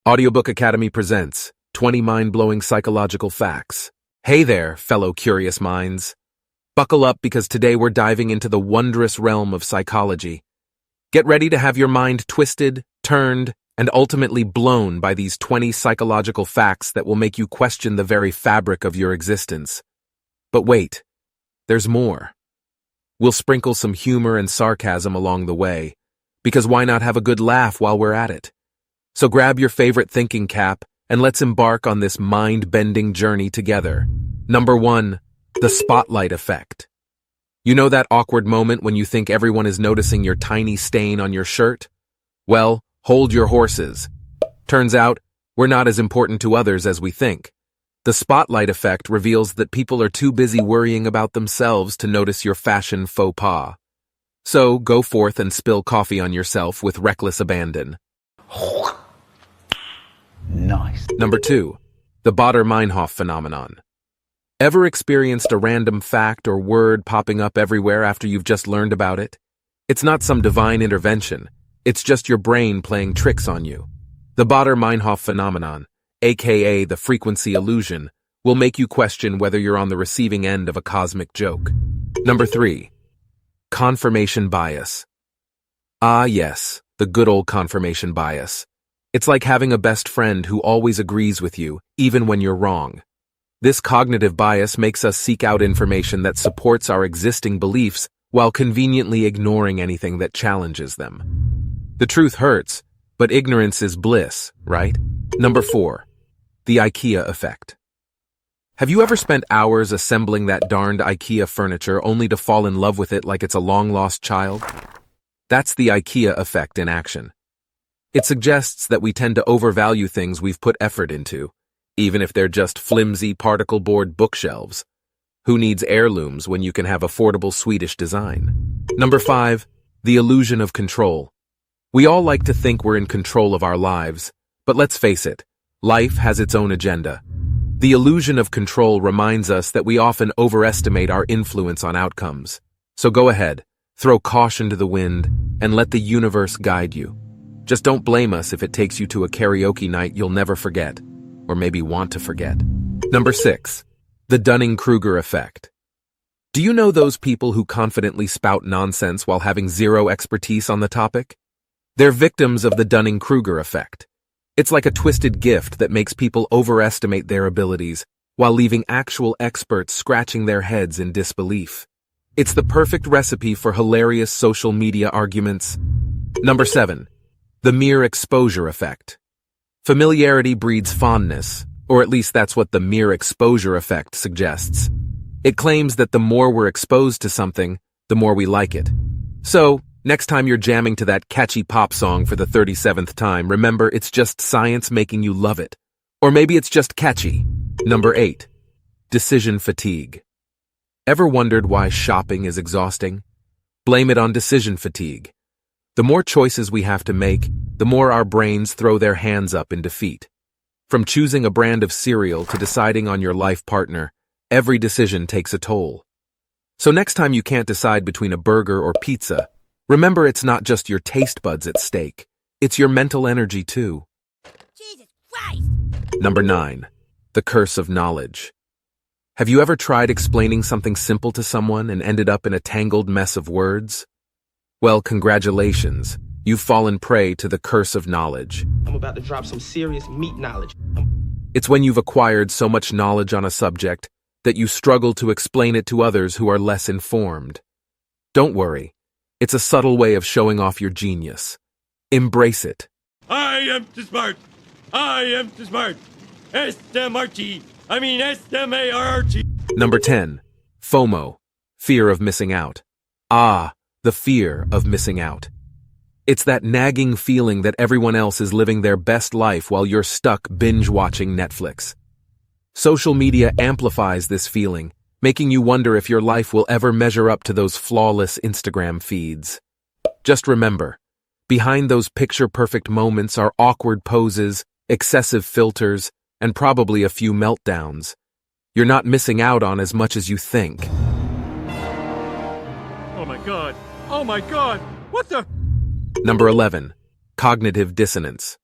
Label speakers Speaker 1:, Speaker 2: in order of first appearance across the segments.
Speaker 1: Audiobook Academy presents 20 mind-blowing psychological facts. Hey there, fellow curious minds. Buckle up because today we're diving into the wondrous realm of psychology. Get ready to have your mind twisted, turned, and ultimately blown by these 20 psychological facts that will make you question the very fabric of your existence. But wait, there's more. We'll sprinkle some humor and sarcasm along the way, because why not have a good laugh while we're at it? So grab your favorite thinking cap and let's embark on this mind-bending journey together. Number 1, the spotlight effect. You know that awkward moment when you think everyone is noticing your tiny stain on your shirt? Well, hold your horses. Turns out, we're not as important to others as we think. The spotlight effect reveals that people are too busy worrying about themselves to notice your fashion faux pas. So go forth and spill coffee on yourself with reckless abandon.
Speaker 2: Nice.
Speaker 1: Number 2, the Baader-Meinhof phenomenon. Ever experienced a random fact or word popping up everywhere after you've just learned about it? It's not some divine intervention. It's just your brain playing tricks on you. The Baader-Meinhof phenomenon, aka the frequency illusion, will make you question whether you're on the receiving end of a cosmic joke. Number 3, confirmation bias. Ah yes, the good old confirmation bias. It's like having a best friend who always agrees with you, even when you're wrong. This cognitive bias makes us seek out information that supports our existing beliefs while conveniently ignoring anything that challenges them. The truth hurts, but ignorance is bliss, right? Number 4, the IKEA effect. Have you ever spent hours assembling that darned IKEA furniture only to fall in love with it like it's a long-lost child? That's the IKEA effect in action. It suggests that we tend to overvalue things we've put effort into, even if they're just flimsy particle board bookshelves. Who needs heirlooms when you can have affordable Swedish design? Number 5, the illusion of control. We all like to think we're in control of our lives, but let's face it, life has its own agenda. The illusion of control reminds us that we often overestimate our influence on outcomes. So go ahead, throw caution to the wind, and let the universe guide you. Just don't blame us if it takes you to a karaoke night you'll never forget, or maybe want to forget. Number 6, the Dunning-Kruger effect. Do you know those people who confidently spout nonsense while having zero expertise on the topic? They're victims of the Dunning-Kruger effect. It's like a twisted gift that makes people overestimate their abilities while leaving actual experts scratching their heads in disbelief. It's the perfect recipe for hilarious social media arguments. Number 7, the mere exposure effect. Familiarity breeds fondness, or at least that's what the mere exposure effect suggests. It claims that the more we're exposed to something, the more we like it. So, next time you're jamming to that catchy pop song for the 37th time, remember it's just science making you love it. Or maybe it's just catchy. Number 8, decision fatigue. Ever wondered why shopping is exhausting? Blame it on decision fatigue. The more choices we have to make, the more our brains throw their hands up in defeat. From choosing a brand of cereal to deciding on your life partner, every decision takes a toll. So next time you can't decide between a burger or pizza, remember it's not just your taste buds at stake, it's your mental energy too.
Speaker 3: Jesus Christ!
Speaker 1: Number 9, the curse of knowledge. Have you ever tried explaining something simple to someone and ended up in a tangled mess of words? Well, congratulations. You've fallen prey to the curse of knowledge.
Speaker 4: I'm about to drop some serious meat knowledge.
Speaker 1: It's when you've acquired so much knowledge on a subject that you struggle to explain it to others who are less informed. Don't worry. It's a subtle way of showing off your genius. Embrace it.
Speaker 5: I am too smart. I am too smart. S-M-R-T. I mean S-M-A-R-T.
Speaker 1: Number 10, FOMO, fear of missing out. Ah, the fear of missing out. It's that nagging feeling that everyone else is living their best life while you're stuck binge-watching Netflix. Social media amplifies this feeling, making you wonder if your life will ever measure up to those flawless Instagram feeds. Just remember, behind those picture-perfect moments are awkward poses, excessive filters, and probably a few meltdowns. You're not missing out on as much as you think.
Speaker 5: Oh my God. Oh my God. What the?
Speaker 1: Number 11, cognitive dissonance.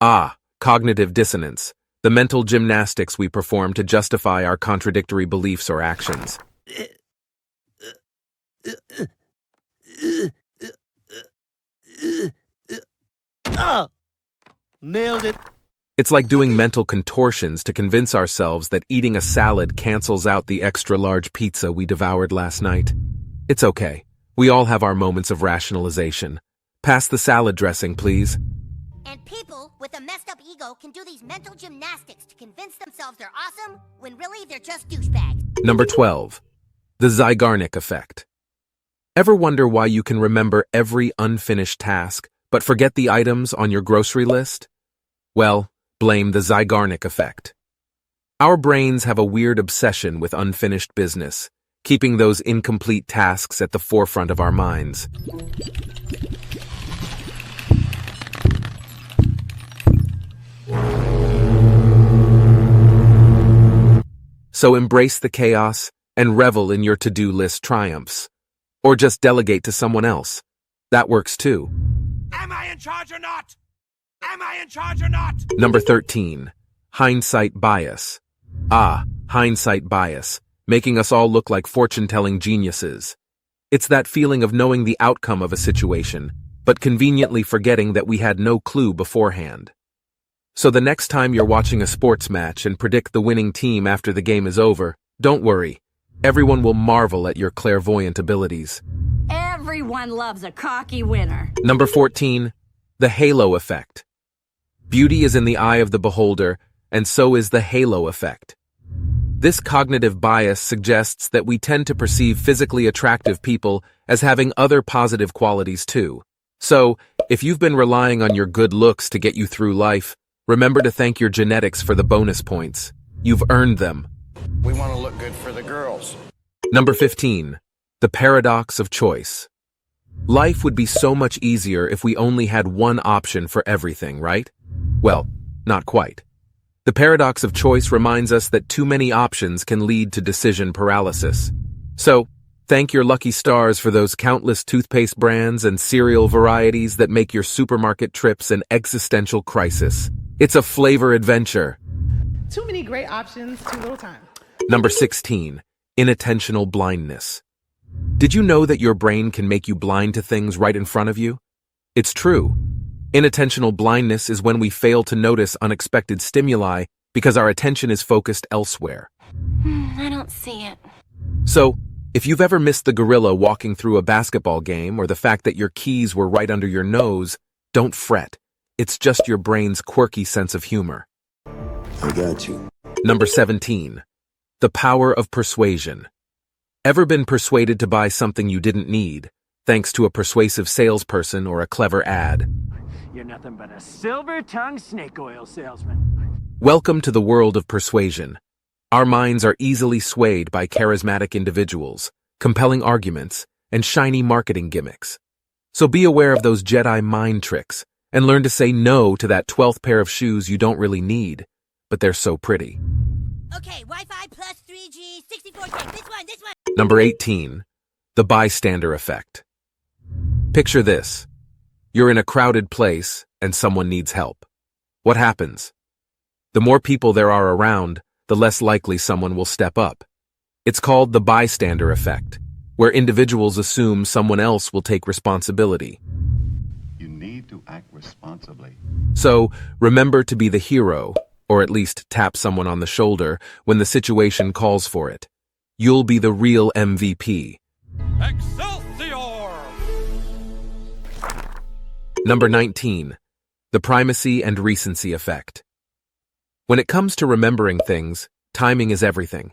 Speaker 1: Ah, Cognitive dissonance, the mental gymnastics we perform to justify our contradictory beliefs or actions.
Speaker 2: Nailed it.
Speaker 1: It's like doing mental contortions to convince ourselves that eating a salad cancels out the extra-large pizza we devoured last night. It's okay. We all have our moments of rationalization. Pass the salad dressing, please.
Speaker 3: And people with a messed up ego can do these mental gymnastics to convince themselves they're awesome when really they're just douchebags.
Speaker 1: Number 12. The Zygarnik effect. Ever wonder why you can remember every unfinished task, but forget the items on your grocery list? Well, blame the Zygarnik effect. Our brains have a weird obsession with unfinished business, keeping those incomplete tasks at the forefront of our minds. So embrace the chaos and revel in your to-do list triumphs. Or just delegate to someone else. That works too.
Speaker 2: Am I in charge or not? Am I in charge or not?
Speaker 1: Number 13. Hindsight bias. Hindsight bias, making us all look like fortune-telling geniuses. It's that feeling of knowing the outcome of a situation, but conveniently forgetting that we had no clue beforehand. So the next time you're watching a sports match and predict the winning team after the game is over, don't worry. Everyone will marvel at your clairvoyant abilities.
Speaker 6: Everyone loves a cocky winner.
Speaker 1: Number 14. The halo effect. Beauty is in the eye of the beholder, and so is the halo effect. This cognitive bias suggests that we tend to perceive physically attractive people as having other positive qualities too. So, if you've been relying on your good looks to get you through life, remember to thank your genetics for the bonus points. You've earned them.
Speaker 7: We want to look good for the girls.
Speaker 1: Number 15. The paradox of choice. Life would be so much easier if we only had one option for everything, right? Well, not quite. The paradox of choice reminds us that too many options can lead to decision paralysis. So, thank your lucky stars for those countless toothpaste brands and cereal varieties that make your supermarket trips an existential crisis. It's a flavor adventure.
Speaker 8: Too many great options, too little time.
Speaker 1: Number 16. Inattentional blindness. Did you know that your brain can make you blind to things right in front of you? It's true. Inattentional blindness is when we fail to notice unexpected stimuli because our attention is focused elsewhere.
Speaker 6: I don't see it.
Speaker 1: So, if you've ever missed the gorilla walking through a basketball game or the fact that your keys were right under your nose, don't fret. It's just your brain's quirky sense of humor.
Speaker 7: I got you.
Speaker 1: Number 17. The power of persuasion. Ever been persuaded to buy something you didn't need, thanks to a persuasive salesperson or a clever ad?
Speaker 9: You're nothing but a silver-tongued snake oil salesman.
Speaker 1: Welcome to the world of persuasion. Our minds are easily swayed by charismatic individuals, compelling arguments, and shiny marketing gimmicks. So be aware of those Jedi mind tricks and learn to say no to that 12th pair of shoes you don't really need, but they're so pretty.
Speaker 3: Okay, Wi-Fi plus 3G, 64K, this one.
Speaker 1: Number 18. The bystander effect. Picture this. You're in a crowded place and someone needs help. What happens? The more people there are around, the less likely someone will step up. It's called the bystander effect, where individuals assume someone else will take responsibility.
Speaker 10: You need to act responsibly.
Speaker 1: So, remember to be the hero, or at least tap someone on the shoulder when the situation calls for it. You'll be the real MVP.
Speaker 5: Excelsior!
Speaker 1: Number 19. The primacy and recency effect. When it comes to remembering things, timing is everything.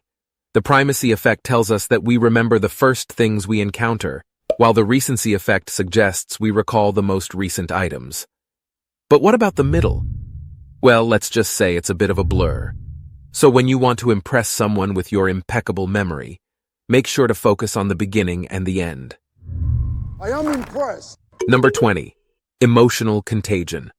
Speaker 1: The primacy effect tells us that we remember the first things we encounter, while the recency effect suggests we recall the most recent items. But what about the middle? Well, let's just say it's a bit of a blur. So when you want to impress someone with your impeccable memory, make sure to focus on the beginning and the end.
Speaker 7: I am impressed.
Speaker 1: Number 20. Emotional contagion.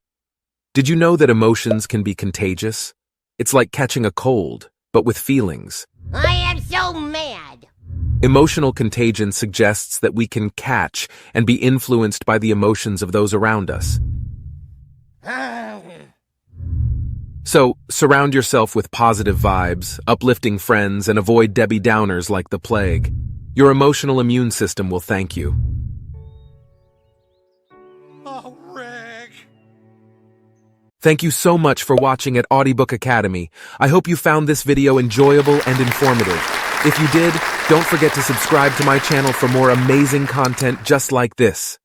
Speaker 1: Did you know that emotions can be contagious? It's like catching a cold, but with feelings.
Speaker 3: I am so mad.
Speaker 1: Emotional contagion suggests that we can catch and be influenced by the emotions of those around us. So, surround yourself with positive vibes, uplifting friends, and avoid Debbie Downers like the plague. Your emotional immune system will thank you.
Speaker 2: Oh, Rick.
Speaker 1: Thank you so much for watching at Audiobook Academy. I hope you found this video enjoyable and informative. If you did, don't forget to subscribe to my channel for more amazing content just like this.